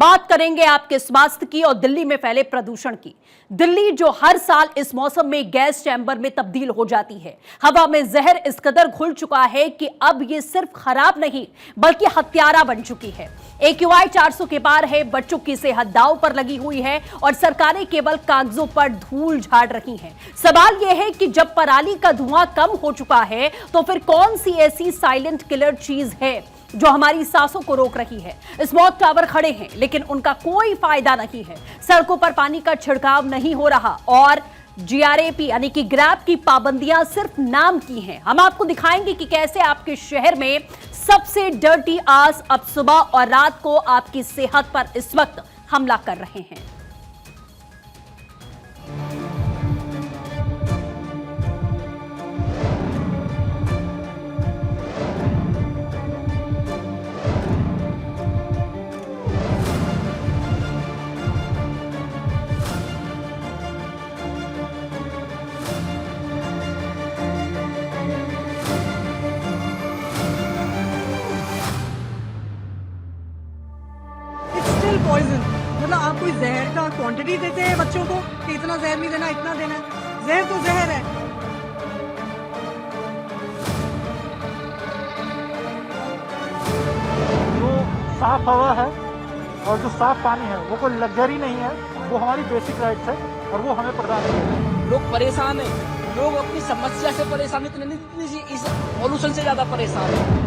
बात करेंगे आपके स्वास्थ्य की और दिल्ली में फैले प्रदूषण की। दिल्ली जो हर साल इस मौसम में गैस चैंबर में तब्दील हो जाती है। हवा में जहर इस कदर घुल चुका है कि अब ये सिर्फ खराब नहीं बल्कि हत्यारा बन चुकी है। AQI 400 के पार है, बच्चों की सेहत दांव पर लगी हुई है और सरकारें केवल कागजों पर धूल झाड़ रही हैं। सवाल यह है कि जब पराली का धुआं कम हो चुका है तो फिर कौन सी ऐसी साइलेंट किलर चीज है जो हमारी सांसों को रोक रही है। स्मॉग टावर खड़े हैं लेकिन उनका कोई फायदा नहीं है। सड़कों पर पानी का छिड़काव नहीं हो रहा और GRAP यानी कि ग्रैब की पाबंदियां सिर्फ नाम की हैं। हम आपको दिखाएंगे कि कैसे आपके शहर में सबसे डर्टी आस अब सुबह और रात को आपकी सेहत पर इस वक्त हमला कर रहे हैं। पॉइजन मतलब आप कोई जहर का क्वांटिटी देते हैं बच्चों को कि इतना जहर नहीं देना, इतना देना है। जहर तो जहर है। जो साफ हवा है और जो साफ पानी है वो कोई लग्जरी नहीं है, वो हमारी बेसिक राइट्स है और वो हमें प्रदान किया है। लोग परेशान है, लोग अपनी समस्या से परेशान इतने नहीं, इस पॉल्यूशन से ज्यादा परेशान है।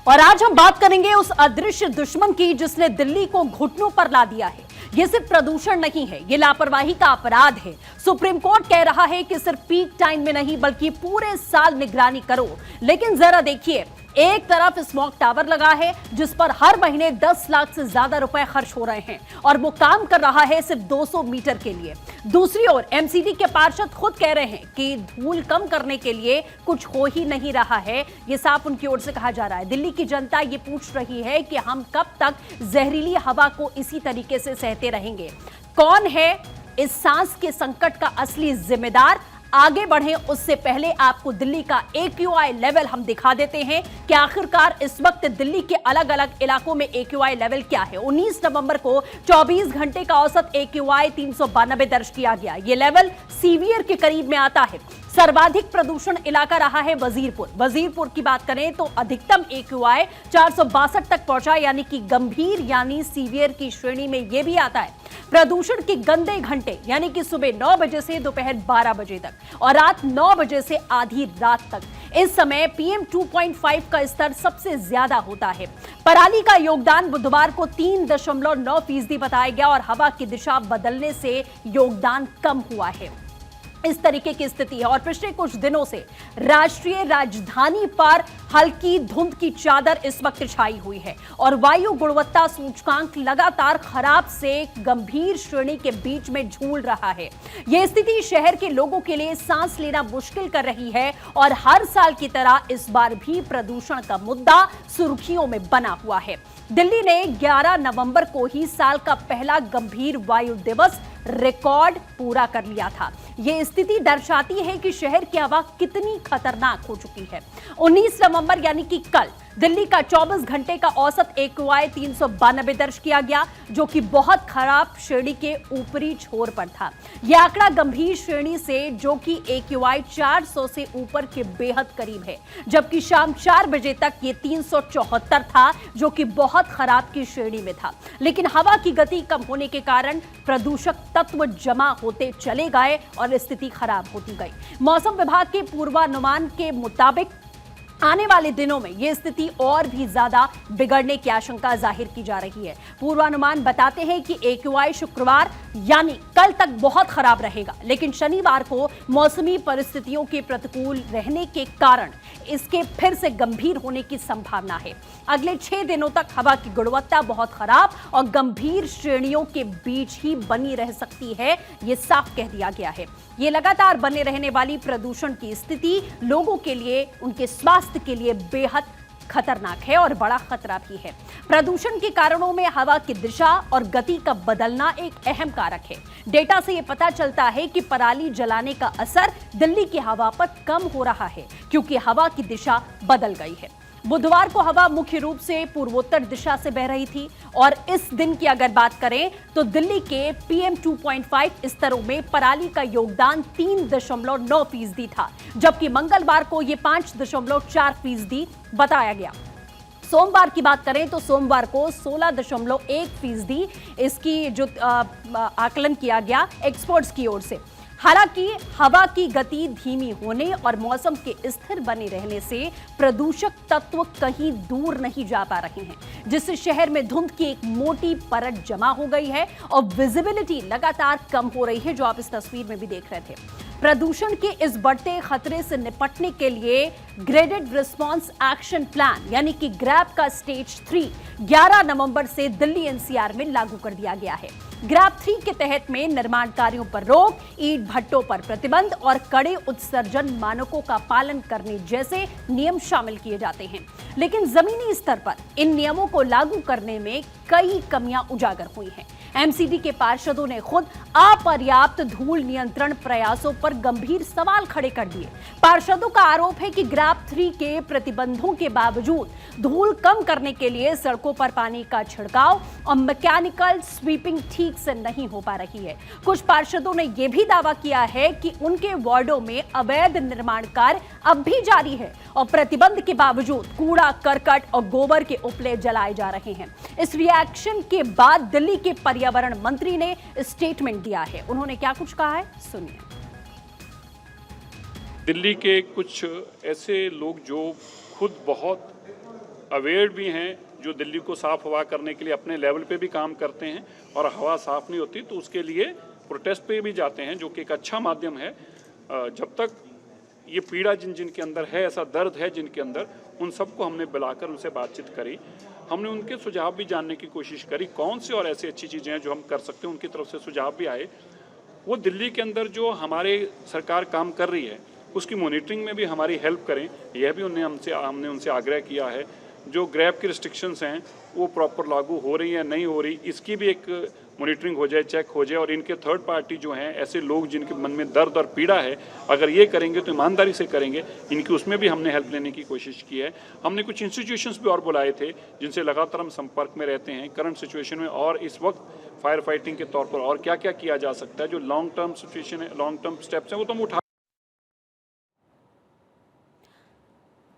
और आज हम बात करेंगे उस अदृश्य दुश्मन की जिसने दिल्ली को घुटनों पर ला दिया है। ये सिर्फ प्रदूषण नहीं है, ये लापरवाही का अपराध है। सुप्रीम कोर्ट कह रहा है कि सिर्फ पीक टाइम में नहीं बल्कि पूरे साल निगरानी करो। लेकिन जरा देखिए, एक तरफ स्मॉग टावर लगा है जिस पर हर महीने 10 लाख से ज्यादा रुपए खर्च हो रहे हैं और वो काम कर रहा है सिर्फ 200 मीटर के लिए। दूसरी ओर MCD के पार्षद खुद कह रहे हैं कि धूल कम करने के लिए कुछ हो ही नहीं रहा है। ये साफ उनकी ओर से कहा जा रहा है। दिल्ली की जनता ये पूछ रही है कि हम कब तक जहरीली हवा को इसी तरीके से सहते रहेंगे। कौन है इस सांस के संकट का असली जिम्मेदार? आगे बढ़ें उससे पहले आपको दिल्ली का AQI लेवल हम दिखा देते हैं कि आखिरकार इस वक्त दिल्ली के अलग अलग इलाकों में AQI लेवल क्या है। 19 नवंबर को 24 घंटे का औसत AQI 392 दर्ज किया गया। यह लेवल सीवियर के करीब में आता है। सर्वाधिक प्रदूषण इलाका रहा है वजीरपुर की बात करें तो अधिकतम AQI 462 तक पहुंचा, यानी कि गंभीर यानी सीवियर की श्रेणी में यह भी आता है। प्रदूषण के गंदे घंटे यानी कि सुबह 9 बजे से दोपहर 12 बजे तक और रात 9 बजे से आधी रात तक। इस समय PM 2.5 का स्तर सबसे ज्यादा होता है। पराली का योगदान बुधवार को 3.9% बताया गया और हवा की दिशा बदलने से योगदान कम हुआ है। इस तरीके की स्थिति है और पिछले कुछ दिनों से राष्ट्रीय राजधानी पर हल्की धुंध की चादर इस वक्त छाई हुई है और वायु गुणवत्ता सूचकांक लगातार खराब से गंभीर श्रेणी के बीच में झूल रहा है। यह स्थिति शहर के लोगों के लिए सांस लेना मुश्किल कर रही है और हर साल की तरह इस बार भी प्रदूषण का मुद्दा सुर्खियों में बना हुआ है। दिल्ली ने 11 नवंबर को ही साल का पहला गंभीर वायु दिवस रिकॉर्ड पूरा कर लिया था। यह स्थिति दर्शाती है कि शहर की हवा कितनी खतरनाक हो चुकी है। 19 नवंबर यानी कि कल दिल्ली का 24 घंटे का औसत AQI 392 दर्ज किया गया, जो कि बहुत खराब श्रेणी के ऊपरी छोर पर था। यह आंकड़ा गंभीर श्रेणी से जो कि AQI 400 से ऊपर के बेहद करीब है, जबकि शाम 4 बजे तक ये 374 था, जो कि बहुत खराब की श्रेणी में था। लेकिन हवा की गति कम होने के कारण प्रदूषक तत्व जमा होते चले गए और स्थिति खराब होती गई। मौसम विभाग के पूर्वानुमान के मुताबिक आने वाले दिनों में यह स्थिति और भी ज्यादा बिगड़ने की आशंका जाहिर की जा रही है। पूर्वानुमान बताते हैं कि AQI शुक्रवार यानी कल तक बहुत खराब रहेगा, लेकिन शनिवार को मौसमी परिस्थितियों के प्रतिकूल रहने के कारण इसके फिर से गंभीर होने की संभावना है। अगले 6 दिनों तक हवा की गुणवत्ता बहुत खराब और गंभीर श्रेणियों के बीच ही बनी रह सकती है, यह साफ कह दिया गया है। ये लगातार बने रहने वाली प्रदूषण की स्थिति लोगों के लिए, उनके स्वास्थ्य के लिए बेहद खतरनाक है और बड़ा खतरा भी है। प्रदूषण के कारणों में हवा की दिशा और गति का बदलना एक अहम कारक है। डेटा से यह पता चलता है कि पराली जलाने का असर दिल्ली की हवा पर कम हो रहा है, क्योंकि हवा की दिशा बदल गई है। बुधवार को हवा मुख्य रूप से पूर्वोत्तर दिशा से बह रही थी और इस दिन की अगर बात करें तो दिल्ली के PM 2.5 स्तरों में पराली का योगदान 3.9% था, जबकि मंगलवार को यह 5.4% बताया गया। सोमवार की बात करें तो सोमवार को 16.1% इसकी जो आकलन किया गया एक्सपर्ट्स की ओर से। हालांकि हवा की गति धीमी होने और मौसम के स्थिर बने रहने से प्रदूषक तत्व कहीं दूर नहीं जा पा रहे हैं, जिससे शहर में धुंध की एक मोटी परत जमा हो गई है और विजिबिलिटी लगातार कम हो रही है, जो आप इस तस्वीर में भी देख रहे थे। प्रदूषण के इस बढ़ते खतरे से निपटने के लिए ग्रेडेड रिस्पांस एक्शन प्लान यानी कि ग्रैप का स्टेज 3 11 नवंबर से दिल्ली NCR में लागू कर दिया गया है। ग्रैप 3 के तहत में निर्माण कार्यों पर रोक, ईंट भट्टों पर प्रतिबंध और कड़े उत्सर्जन मानकों का पालन करने जैसे नियम शामिल किए जाते हैं। लेकिन जमीनी स्तर पर इन नियमों को लागू करने में कई कमियां उजागर हुई हैं। MCD के पार्षदों ने खुद अपर्याप्त धूल नियंत्रण प्रयासों पर गंभीर सवाल खड़े कर दिए। पार्षदों का आरोप है कि ग्रैप 3 के प्रतिबंधों के बावजूद धूल कम करने के लिए सड़कों पर पानी का छिड़काव और मैकेनिकल स्वीपिंग ठीक से नहीं हो पा रही है। कुछ पार्षदों ने यह भी दावा किया है कि उनके वार्डों में अवैध निर्माण कार्य अब भी जारी है और प्रतिबंध के बावजूद कूड़ा, करकट और गोबर के उपले जलाए जा रहे हैं। इस रिएक्शन के बाद दिल्ली के पर्यावरण मंत्री ने स्टेटमेंट दिया है। उन्होंने क्या कुछ कहा है, सुनिए। दिल्ली के कुछ ऐसे लोग जो खुद बहुत अवेयर भी हैं, जो दिल्ली को साफ हवा करने के लिए अपने लेवल पे भी काम करते हैं और हवा साफ नहीं होती तो उसके लिए प्रोटेस्ट पे भी जाते हैं, जो कि एक अच्छा माध्यम है। जब तक ये पीड़ा जिनके अंदर है, ऐसा दर्द है जिनके अंदर, उन सबको हमने बुलाकर उनसे बातचीत करी। हमने उनके सुझाव भी जानने की कोशिश करी, कौन सी और ऐसी अच्छी चीज़ें हैं जो हम कर सकते हैं। उनकी तरफ से सुझाव भी आए। वो दिल्ली के अंदर जो हमारे सरकार काम कर रही है उसकी मॉनिटरिंग में भी हमारी हेल्प करें, यह भी हमने उनसे आग्रह किया है। जो ग्रैप की रिस्ट्रिक्शंस हैं वो प्रॉपर लागू हो रही है नहीं हो रही, इसकी भी एक मॉनिटरिंग हो जाए, चेक हो जाए। और इनके थर्ड पार्टी जो हैं, ऐसे लोग जिनके मन में दर्द और पीड़ा है, अगर ये करेंगे तो ईमानदारी से करेंगे। इनकी उसमें भी हमने हेल्प लेने की कोशिश की है। हमने कुछ इंस्टीट्यूशंस भी और बुलाए थे जिनसे लगातार हम संपर्क में रहते हैं करंट सिचुएशन में, और इस वक्त फायर फाइटिंग के तौर पर और क्या क्या किया जा सकता है। जो लॉन्ग टर्म सिचुएशन है, लॉन्ग टर्म स्टेप्स हैं, वो तो हम उठा।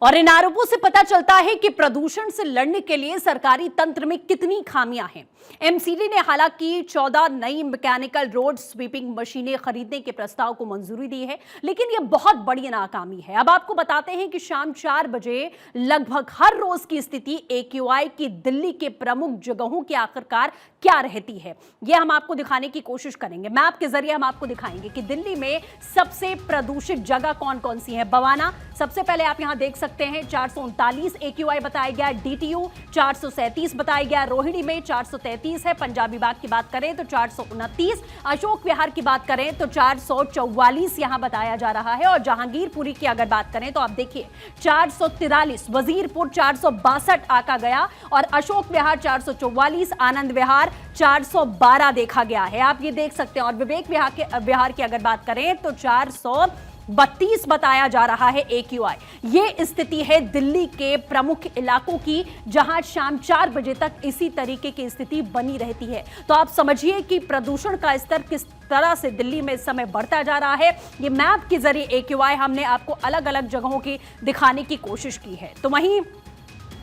और इन आरोपों से पता चलता है कि प्रदूषण से लड़ने के लिए सरकारी तंत्र में कितनी खामियां हैं। MCD ने हालांकि 14 नई मैकेनिकल रोड स्वीपिंग मशीनें खरीदने के प्रस्ताव को मंजूरी दी है, लेकिन यह बहुत बड़ी नाकामी है। अब आपको बताते हैं कि शाम 4 बजे लगभग हर रोज की स्थिति AQI की दिल्ली के प्रमुख जगहों की आखिरकार क्या रहती है, यह हम आपको दिखाने की कोशिश करेंगे। मैप के जरिए हम आपको दिखाएंगे कि दिल्ली में सबसे प्रदूषित जगह कौन कौन सी है। बवाना सबसे पहले आप यहां देख सकते हैं 439 AQI बताया गया, DTU 437 बताया गया, रोहिणी में 433 है, पंजाबी बाग की बात करें तो 429, अशोक विहार की बात करें तो 444 यहां बताया जा रहा है, और जहांगीरपुरी की अगर बात करें तो आप देखिए 443, वजीरपुर 462 आका गया, और अशोक विहार 444, आनंद विहार 412 देखा गया है, आप ये देख सकते हैं। और विवेक विहार की अगर बात करें तो 432 बताया जा रहा है AQI। ये स्थिति है दिल्ली के प्रमुख इलाकों की, जहां शाम 4 बजे तक इसी तरीके की स्थिति बनी रहती है। तो आप समझिए कि प्रदूषण का स्तर किस तरह से दिल्ली में इस समय बढ़ता जा रहा है। ये मैप के जरिए AQI हमने आपको अलग अलग जगहों की दिखाने की कोशिश की है। तो वहीं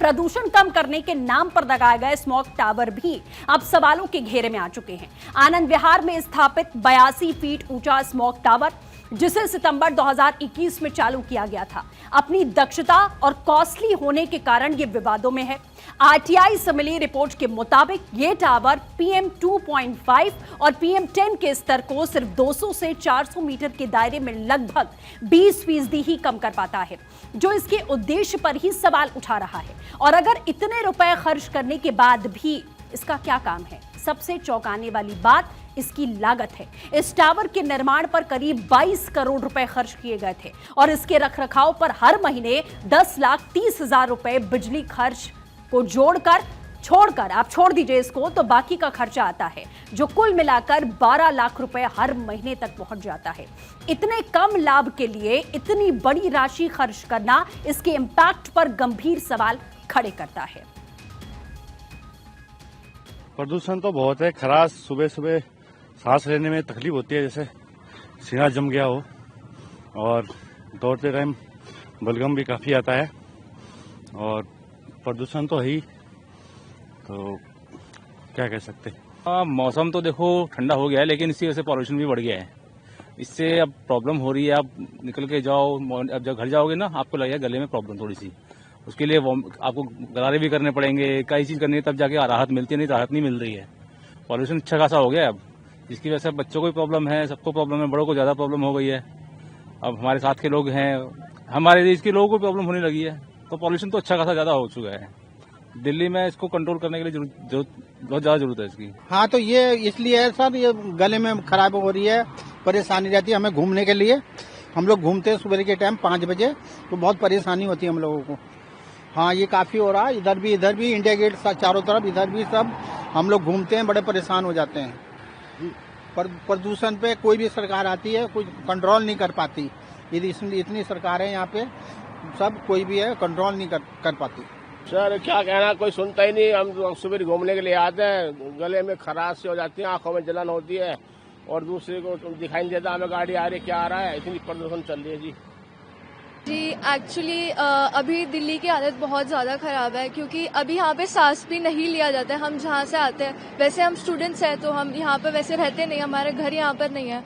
प्रदूषण कम करने के नाम पर लगाए गए स्मॉग टावर भी अब सवालों के घेरे में आ चुके हैं। आनंद विहार में स्थापित 82 फीट ऊंचा स्मॉग टावर जिसे सितंबर 2021 में चालू किया गया था। अपनी दक्षता और कॉस्टली होने के कारण ये विवादों में है। आरटीआई से मिली रिपोर्ट के मुताबिक ये टावर PM 2.5 और PM 10 के स्तर को सिर्फ 200 से 400 मीटर के दायरे में लगभग 20% ही कम कर पाता है, जो इसके उद्देश्य पर ही सवाल उठा रहा है। और अगर इतने रुपए खर्च करने के बाद भी इसका क्या काम है? सबसे चौंकाने वाली बात इसकी लागत है। इस टावर के निर्माण पर करीब 22 करोड़ रुपए खर्च किए गए थे और इसके रखरखाव पर हर महीने 10,30,000 रुपए बिजली खर्च को छोड़कर आप छोड़ दीजिए इसको, तो बाकी का खर्चा आता है, जो कुल मिलाकर 12 लाख रुपए हर महीने तक पहुंच जाता है। इतने कम लाभ के लिए इतनी बड़ी राशि खर्च करना इसके इंपैक्ट पर गंभीर सवाल खड़े करता है। प्रदूषण तो बहुत है। खराश, सुबह सुबह सांस लेने में तकलीफ होती है, जैसे सीना जम गया हो, और दौड़ते टाइम बलगम भी काफ़ी आता है। और प्रदूषण तो है ही, तो क्या कह सकते हैं। मौसम तो देखो ठंडा हो गया है, लेकिन इसी वजह से पॉल्यूशन भी बढ़ गया है। इससे अब प्रॉब्लम हो रही है। आप निकल के जाओ, अब जब घर जाओगे ना, आपको लगेगा गले में प्रॉब्लम थोड़ी सी। उसके लिए आपको गरारे भी करने पड़ेंगे, कई चीज़ करनी है, तब जाके राहत मिलती है, नहीं राहत नहीं मिल रही है। पॉल्यूशन अच्छा खासा हो गया है अब, जिसकी वजह से बच्चों को भी प्रॉब्लम है, सबको प्रॉब्लम है, बड़ों को ज़्यादा प्रॉब्लम हो गई है। अब हमारे साथ के लोग हैं, हमारे देश के लोगों को प्रॉब्लम होने लगी है। तो पॉल्यूशन तो अच्छा खासा ज़्यादा हो चुका है। दिल्ली में इसको कंट्रोल करने के लिए बहुत ज़्यादा जरूरत है इसकी। हाँ, तो ये इसलिए है सर, ये गले में खराब हो रही है, परेशानी रहती है हमें घूमने के लिए। हम लोग घूमते हैं सुबह के टाइम 5 बजे, तो बहुत परेशानी होती है हम लोगों को। हाँ, ये काफी हो रहा है। इधर भी इंडिया गेट चारों तरफ, इधर भी सब हम लोग घूमते हैं, बड़े परेशान हो जाते हैं। प्रदूषण पे कोई भी सरकार आती है, कुछ कंट्रोल नहीं कर पाती। इतनी सरकार है यहाँ पे, सब कोई भी है कंट्रोल नहीं कर पाती। सर क्या कहना, कोई सुनता ही नहीं। हम सुबह घूमने के लिए आते हैं, गले में खराश से हो जाती है, आंखों में जलन होती है, और दूसरे को दिखाई नहीं देता हमें गाड़ी आ रही क्या आ रहा है। इतनी प्रदूषण चल रही है जी। एक्चुअली अभी दिल्ली की हालत बहुत ज़्यादा ख़राब है, क्योंकि अभी यहाँ पे सांस भी नहीं लिया जाता है। हम जहाँ से आते हैं, वैसे हम स्टूडेंट्स हैं, तो हम यहाँ पे वैसे रहते नहीं, हमारे घर यहाँ पर नहीं है,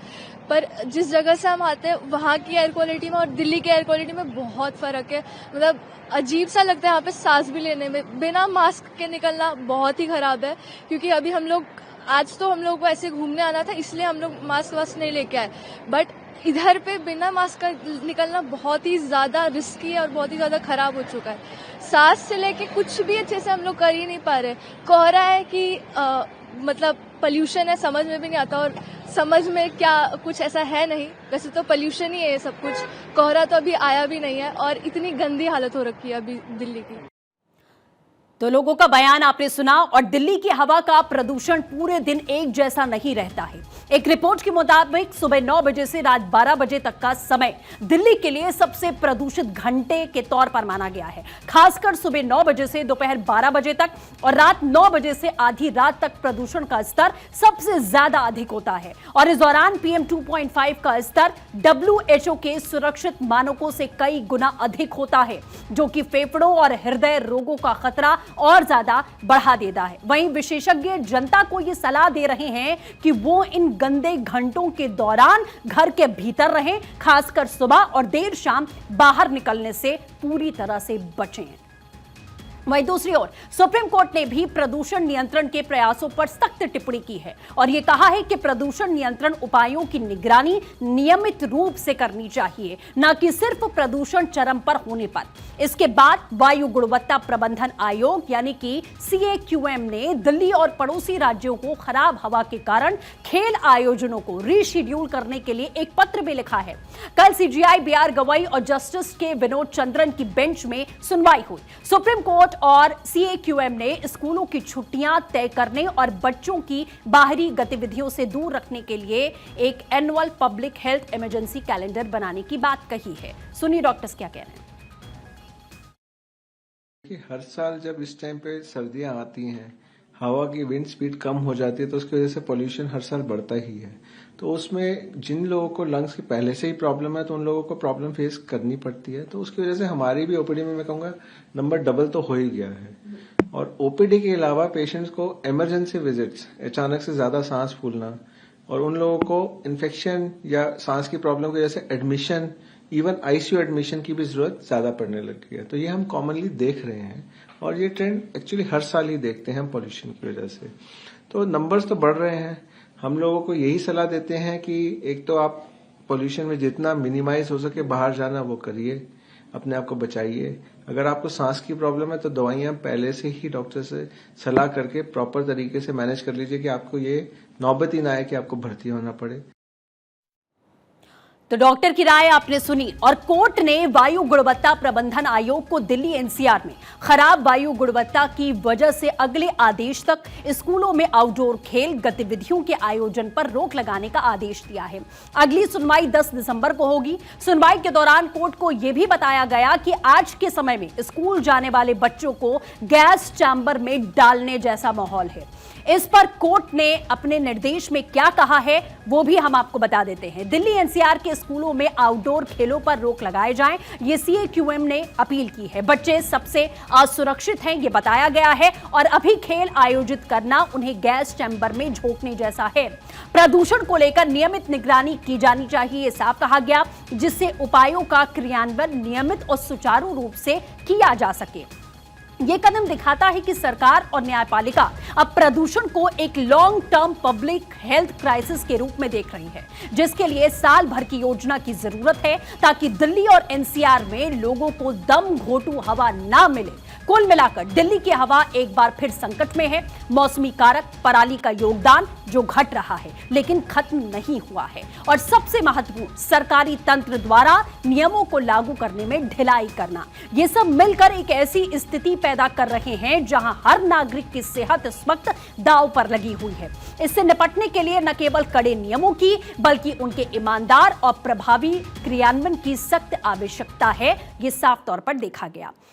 पर जिस जगह से हम आते हैं वहाँ की एयर क्वालिटी में और दिल्ली की एयर क्वालिटी में बहुत फ़र्क है। मतलब अजीब सा लगता है यहाँ पे सांस भी लेने में। बिना मास्क के निकलना बहुत ही ख़राब है, क्योंकि अभी आज तो हम लोग को ऐसे घूमने आना था, इसलिए हम लोग मास्क वास्क नहीं लेके आए, बट इधर पे बिना मास्क का निकलना बहुत ही ज़्यादा रिस्की है और बहुत ही ज़्यादा ख़राब हो चुका है। सांस से लेके कुछ भी अच्छे से हम लोग कर ही नहीं पा रहे। कोहरा है कि मतलब पोल्यूशन है, समझ में भी नहीं आता, और समझ में क्या कुछ ऐसा है नहीं। वैसे तो पोल्यूशन ही है ये सब कुछ, कोहरा तो अभी आया भी नहीं है, और इतनी गंदी हालत हो रखी है अभी दिल्ली की। तो लोगों का बयान आपने सुना। और दिल्ली की हवा का प्रदूषण पूरे दिन एक जैसा नहीं रहता है। एक रिपोर्ट के मुताबिक सुबह 9 बजे से रात 12 बजे तक का समय दिल्ली के लिए सबसे प्रदूषित घंटे के तौर पर माना गया है। खासकर सुबह 9 बजे से दोपहर 12 बजे तक और रात 9 बजे से आधी रात तक प्रदूषण का स्तर सबसे ज्यादा अधिक होता है। और इस दौरान PM 2.5 का स्तर WHO के सुरक्षित मानकों से कई गुना अधिक होता है, जो कि फेफड़ों और हृदय रोगों का खतरा और ज्यादा बढ़ा देता है। वहीं विशेषज्ञ जनता को यह सलाह दे रहे हैं कि वो इन गंदे घंटों के दौरान घर के भीतर रहें, खासकर सुबह और देर शाम बाहर निकलने से पूरी तरह से बचें। वहीं दूसरी ओर सुप्रीम कोर्ट ने भी प्रदूषण नियंत्रण के प्रयासों पर सख्त टिप्पणी की है और यह कहा है कि प्रदूषण नियंत्रण उपायों की निगरानी नियमित रूप से करनी चाहिए, न कि सिर्फ प्रदूषण चरम पर होने पर। इसके बाद वायु गुणवत्ता प्रबंधन आयोग यानी कि CAQM ने दिल्ली और पड़ोसी राज्यों को खराब हवा के कारण खेल आयोजनों को रीशेड्यूल करने के लिए एक पत्र भी लिखा है। कल CJI BR गवई और जस्टिस के विनोद चंद्रन की बेंच में सुनवाई हुई। सुप्रीम कोर्ट और CAQM ने स्कूलों की छुट्टियां तय करने और बच्चों की बाहरी गतिविधियों से दूर रखने के लिए एक annual public health emergency calendar बनाने की बात कही है। सुनिए डॉक्टर्स क्या कह रहे हैं। हर साल जब इस टाइम पे सर्दियां आती हैं, हवा की विंड स्पीड कम हो जाती है, तो उसकी वजह से पोल्यूशन हर साल बढ़ता ही है। तो उसमें जिन लोगों को लंग्स की पहले से ही प्रॉब्लम है, तो उन लोगों को प्रॉब्लम फेस करनी पड़ती है। तो उसकी वजह से हमारी भी OPD में मैं कहूँगा नंबर डबल तो हो ही गया है। और OPD के अलावा पेशेंट्स को इमरजेंसी विजिट्स, अचानक से ज्यादा सांस फूलना और उन लोगों को इन्फेक्शन या सांस की प्रॉब्लम की वजह से एडमिशन, इवन आईसीयू एडमिशन की भी जरूरत ज्यादा पड़ने लगी है। तो ये हम कॉमनली देख रहे हैं और ये ट्रेंड एक्चुअली हर साल ही देखते हैं हम पॉल्यूशन की वजह से। तो नंबर्स तो बढ़ रहे हैं। हम लोगों को यही सलाह देते हैं कि एक तो आप पॉल्यूशन में जितना मिनिमाइज हो सके बाहर जाना वो करिए, अपने आप को बचाइए। अगर आपको सांस की प्रॉब्लम है तो दवाइयां पहले से ही डॉक्टर से सलाह करके प्रॉपर तरीके से मैनेज कर लीजिए कि आपको ये नौबत ही ना आए कि आपको भर्ती होना पड़े। तो डॉक्टर की राय आपने सुनी और कोर्ट ने वायु गुणवत्ता प्रबंधन आयोग को दिल्ली एनसीआर में खराब वायु गुणवत्ता की वजह से अगले आदेश तक स्कूलों में आउटडोर खेल गतिविधियों के आयोजन पर रोक लगाने का आदेश दिया है। अगली सुनवाई 10 दिसंबर को होगी। सुनवाई के दौरान कोर्ट को यह भी बताया गया कि आज के समय में स्कूल जाने वाले बच्चों को गैस चैम्बर में डालने जैसा माहौल है। इस पर कोर्ट ने अपने निर्देश में क्या कहा है वो भी हम आपको बता देते हैं। दिल्ली एनसीआर के स्कूलों में आउटडोर खेलों पर रोक लगाए जाएं, ये सीएक्यूएम ने अपील की है। बच्चे सबसे असुरक्षित हैं ये बताया गया है और अभी खेल आयोजित करना उन्हें गैस चैम्बर में झोंकने जैसा है। प्रदूषण को लेकर नियमित निगरानी की जानी चाहिए, साफ कहा गया, जिससे उपायों का क्रियान्वयन नियमित और सुचारू रूप से किया जा सके। ये कदम दिखाता है कि सरकार और न्यायपालिका अब प्रदूषण को एक long term public health crisis के रूप में देख रही है, जिसके लिए साल भर की योजना की जरूरत है ताकि दिल्ली और एनसीआर में लोगों को दम घोंटू हवा ना मिले। कुल मिलाकर दिल्ली की हवा एक बार फिर संकट में है। मौसमी कारक, पराली का योगदान जो घट रहा है लेकिन खत्म नहीं हुआ है और सबसे महत्वपूर्ण सरकारी तंत्र द्वारा नियमों को लागू करने में ढिलाई करना, ये सब मिलकर एक ऐसी स्थिति पैदा कर रहे हैं जहां हर नागरिक की सेहत इस वक्त दांव पर लगी हुई है। इससे निपटने के लिए न केवल कड़े नियमों की बल्कि उनके ईमानदार और प्रभावी क्रियान्वयन की सख्त आवश्यकता है, ये साफ तौर पर देखा गया।